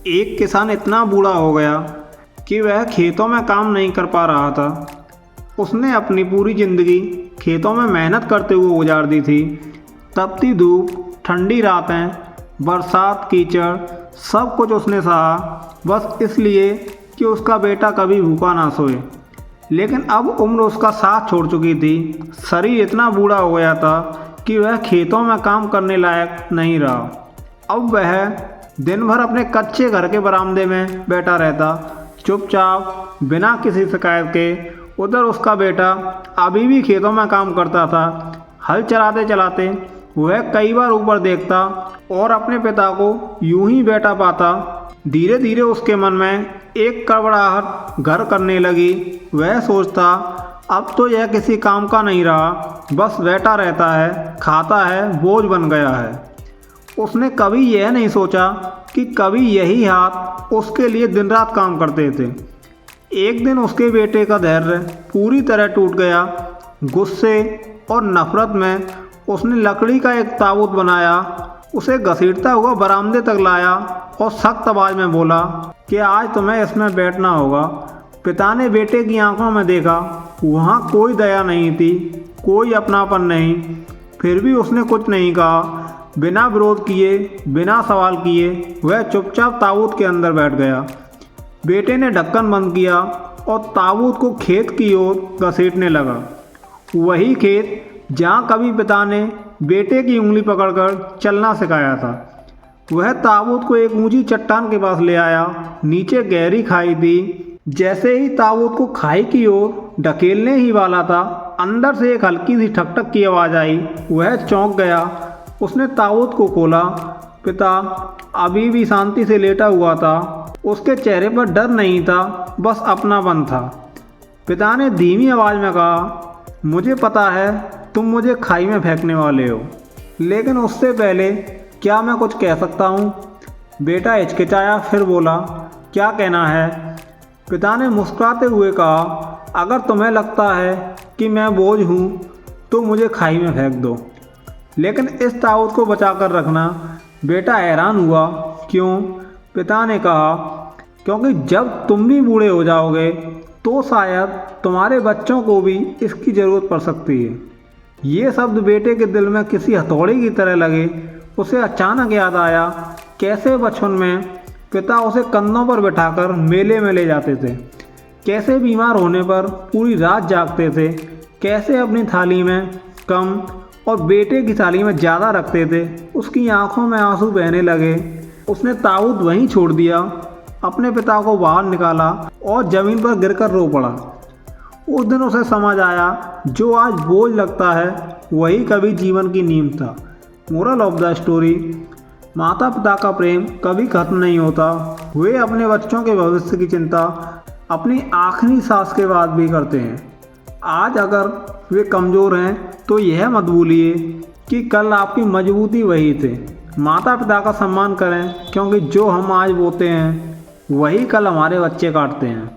एक किसान इतना बूढ़ा हो गया कि वह खेतों में काम नहीं कर पा रहा था। उसने अपनी पूरी ज़िंदगी खेतों में मेहनत करते हुए गुजार दी थी। तपती धूप, ठंडी रातें, बरसात, कीचड़, सब कुछ उसने सहा, बस इसलिए कि उसका बेटा कभी भूखा ना सोए। लेकिन अब उम्र उसका साथ छोड़ चुकी थी। शरीर इतना बूढ़ा हो गया था कि वह खेतों में काम करने लायक नहीं रहा। अब वह दिन भर अपने कच्चे घर के बरामदे में बैठा रहता, चुपचाप, बिना किसी शिकायत के। उधर उसका बेटा अभी भी खेतों में काम करता था। हल चलाते चलाते वह कई बार ऊपर देखता और अपने पिता को यूं ही बैठा पाता। धीरे धीरे उसके मन में एक कड़वाहट घर करने लगी। वह सोचता, अब तो यह किसी काम का नहीं रहा, बस बैठा रहता है, खाता है, बोझ बन गया है। उसने कभी यह नहीं सोचा कि कभी यही हाथ उसके लिए दिन रात काम करते थे। एक दिन उसके बेटे का धैर्य पूरी तरह टूट गया। गुस्से और नफरत में उसने लकड़ी का एक ताबूत बनाया, उसे घसीटता हुआ बरामदे तक लाया और सख्त आवाज़ में बोला कि आज तुम्हें इसमें बैठना होगा। पिता ने बेटे की आंखों में देखा, वहाँ कोई दया नहीं थी, कोई अपनापन नहीं। फिर भी उसने कुछ नहीं कहा। बिना विरोध किए, बिना सवाल किए वह चुपचाप ताबूत के अंदर बैठ गया। बेटे ने ढक्कन बंद किया और ताबूत को खेत की ओर घसीटने लगा। वही खेत जहाँ कभी पिता ने बेटे की उंगली पकड़कर चलना सिखाया था। वह ताबूत को एक ऊंची चट्टान के पास ले आया। नीचे गहरी खाई थी। जैसे ही ताबूत को खाई की ओर ढकेलने ही वाला था, अंदर से एक हल्की सी ठक-ठक की आवाज़ आई। वह चौंक गया। उसने ताबूत को खोला। पिता अभी भी शांति से लेटा हुआ था। उसके चेहरे पर डर नहीं था, बस अपनापन था। पिता ने धीमी आवाज़ में कहा, मुझे पता है तुम मुझे खाई में फेंकने वाले हो, लेकिन उससे पहले क्या मैं कुछ कह सकता हूँ? बेटा हिचकिचाया, फिर बोला, क्या कहना है? पिता ने मुस्कुराते हुए कहा, अगर तुम्हें लगता है कि मैं बोझ हूँ तो मुझे खाई में फेंक दो, लेकिन इस ताबूत को बचा कर रखना। बेटा हैरान हुआ, क्यों? पिता ने कहा, क्योंकि जब तुम भी बूढ़े हो जाओगे तो शायद तुम्हारे बच्चों को भी इसकी ज़रूरत पड़ सकती है। ये शब्द बेटे के दिल में किसी हथौड़े की तरह लगे। उसे अचानक याद आया कैसे बचपन में पिता उसे कंधों पर बिठाकर मेले में ले जाते थे, कैसे बीमार होने पर पूरी रात जागते थे, कैसे अपनी थाली में कम और बेटे की थाली में ज़्यादा रखते थे। उसकी आंखों में आंसू बहने लगे। उसने ताबूत वहीं छोड़ दिया, अपने पिता को बाहर निकाला और ज़मीन पर गिरकर रो पड़ा। उस दिन उसे समझ आया, जो आज बोझ लगता है वही कभी जीवन की नींव था। मोरल ऑफ द स्टोरी, माता पिता का प्रेम कभी खत्म नहीं होता। वे अपने बच्चों के भविष्य की चिंता अपनी आखिरी सांस के बाद भी करते हैं। आज अगर वे कमज़ोर हैं तो यह मत भूलिए कि कल आपकी मजबूती वही थे। माता पिता का सम्मान करें, क्योंकि जो हम आज बोते हैं वही कल हमारे बच्चे काटते हैं।